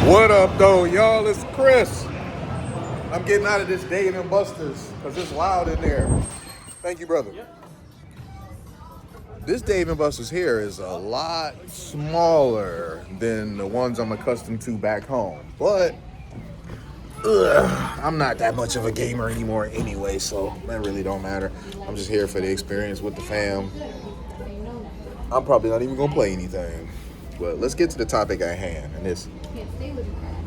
What up, though, y'all? It's Chris. I'm getting out of this Dave and Buster's because it's loud in there. Thank you, brother. This Dave and Buster's here is a lot smaller than the ones I'm accustomed to back home. But I'm not that much of a gamer anymore anyway, so that really don't matter. I'm just here for the experience with the fam. I'm probably not even gonna play anything. But let's get to the topic at hand, and it's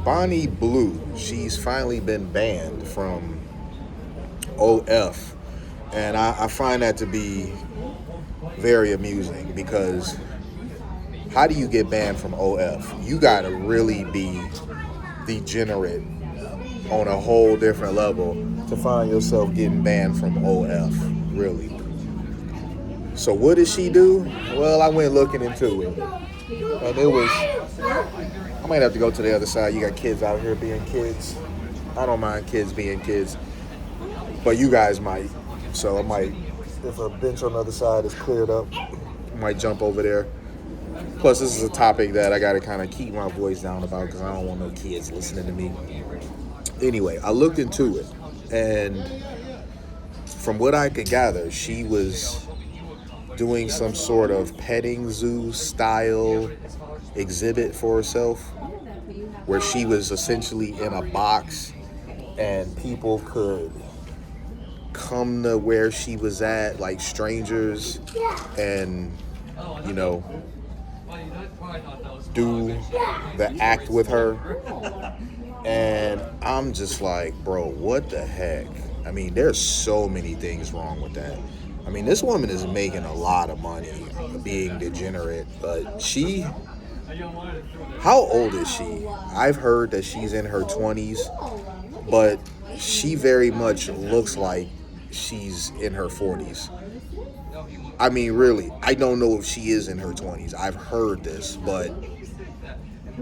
Bonnie Blue. She's finally been banned from OF, and I find that to be very amusing because how do you get banned from OF? You gotta really be degenerate on a whole different level to find yourself getting banned from OF, really. So what did she do? Well, I went looking into it, and it was, I might have to go to the other side. You got kids out here being kids. I don't mind kids being kids, but you guys might. So I might, if a bench on the other side is cleared up, I might jump over there. Plus, this is a topic that I got to kind of keep my voice down about because I don't want no kids listening to me. Anyway, I looked into it, and from what I could gather, she was doing some sort of petting zoo style exhibit for herself where she was essentially in a box and people could come to where she was at, like strangers, and do the act with her. And I'm just like, bro, what the heck? I mean, there's so many things wrong with that. I mean, this woman is making a lot of money being degenerate, but how old is she? I've heard that she's in her 20s, but she very much looks like she's in her 40s. I mean, really, I don't know if she is in her 20s. I've heard this, but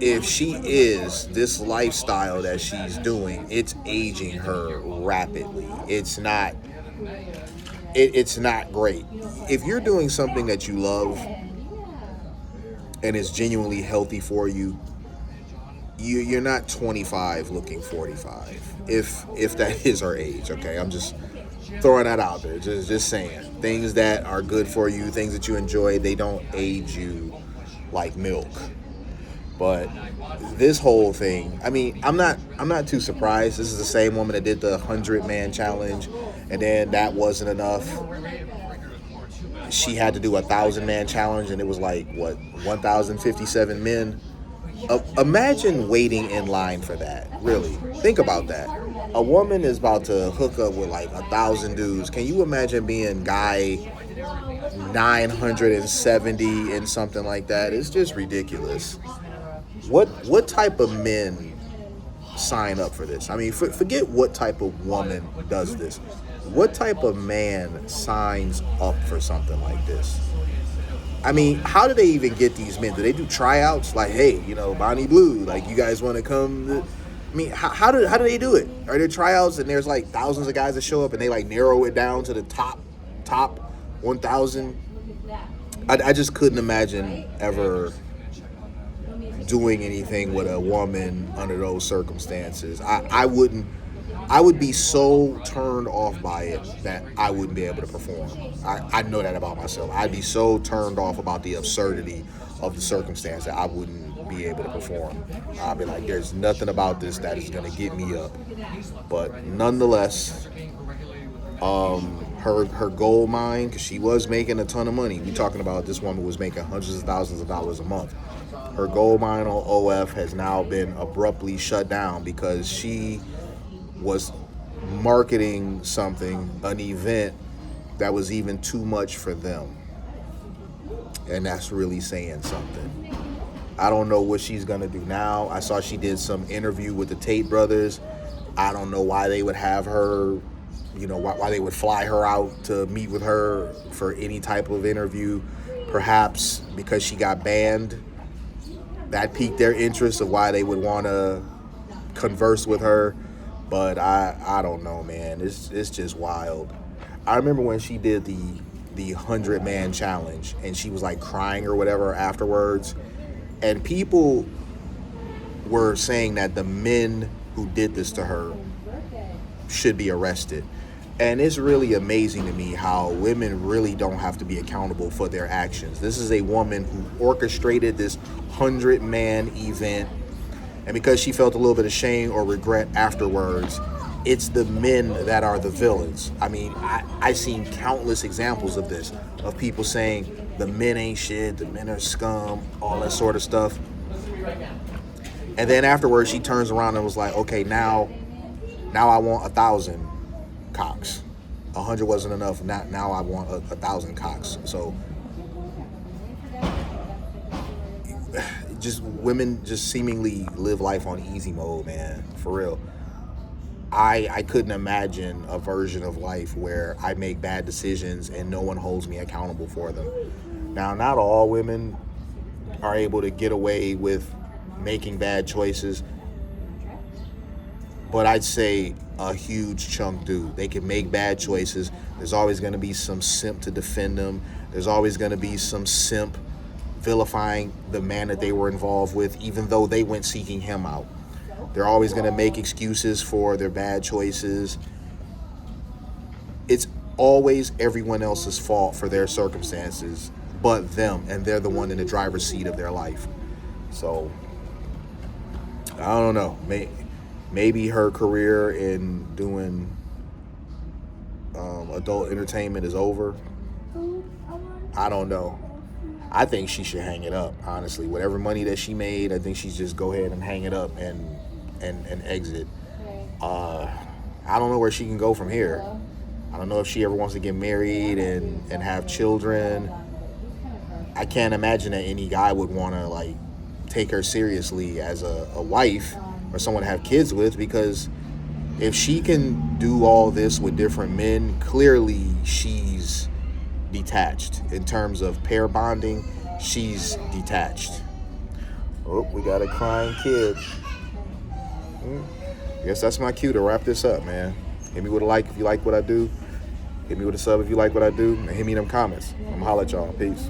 if she is, this lifestyle that she's doing, it's aging her rapidly. It's not great. If you're doing something that you love and is genuinely healthy for you, you're not 25 looking 45. If that is her age, okay? I'm just throwing that out there. Just saying. Things that are good for you, things that you enjoy, they don't age you like milk. But this whole thing, I mean, I'm not too surprised. This is the same woman that did the 100-man challenge, and then that wasn't enough. She had to do a 1,000-man challenge, and it was like, what, 1,057 men? Imagine waiting in line for that, really. Think about that. A woman is about to hook up with like 1,000 dudes. Can you imagine being guy 970 and something like that? It's just ridiculous. What type of men sign up for this? I mean, forget what type of woman does this. What type of man signs up for something like this? I mean, how do they even get these men? Do they do tryouts? Like, hey, Bonnie Blue, like, you guys want to come? I mean, how do they do it? Are there tryouts and there's like thousands of guys that show up and they like narrow it down to the top 1,000? I just couldn't imagine ever doing anything with a woman under those circumstances. I would be so turned off by it that I wouldn't be able to perform. I know that about myself. I'd be so turned off about the absurdity of the circumstance that I wouldn't be able to perform. I'd be like, there's nothing about this that is going to get me up. But nonetheless, her gold mine, because she was making a ton of money. We talking about this woman was making hundreds of thousands of dollars a month. Her gold mine on OF has now been abruptly shut down because she was marketing something, an event that was even too much for them. And that's really saying something. I don't know what she's going to do now. I saw she did some interview with the Tate brothers. I don't know why they would have her, why they would fly her out to meet with her for any type of interview. Perhaps because she got banned, that piqued their interest of why they would want to converse with her. But I don't know, man. It's just wild. I remember when she did the 100-man challenge and she was like crying or whatever afterwards, and people were saying that the men who did this to her should be arrested. And it's really amazing to me how women really don't have to be accountable for their actions. This is a woman who orchestrated this 100-man event, and because she felt a little bit of shame or regret afterwards, it's the men that are the villains. I mean, I've seen countless examples of this, of people saying the men ain't shit, the men are scum, all that sort of stuff. And then afterwards, she turns around and was like, okay, now I want 1,000 cocks. 100 wasn't enough. Now I want 1,000 cocks. So just women just seemingly live life on easy mode, man. For real. I couldn't imagine a version of life where I make bad decisions and no one holds me accountable for them. Now, not all women are able to get away with making bad choices, but I'd say a huge chunk do. They can make bad choices. There's always going to be some simp to defend them. There's always going to be some simp vilifying the man that they were involved with, even though they went seeking him out. They're always going to make excuses for their bad choices. It's always everyone else's fault for their circumstances but them, and they're the one in the driver's seat of their life. So, I don't know. Maybe her career in doing adult entertainment is over. I don't know. I think she should hang it up, honestly. Whatever money that she made, I think she should just go ahead and hang it up and exit. I don't know where she can go from here. I don't know if she ever wants to get married and have children. I can't imagine that any guy would want to like take her seriously as a wife or someone to have kids with, because if she can do all this with different men, clearly she's detached. In terms of pair bonding, she's detached. Oh, we got a crying kid. I guess that's my cue to wrap this up, man. Hit me with a like if you like what I do. Hit me with a sub if you like what I do. And hit me in them comments. I'm gonna holler at y'all. Peace.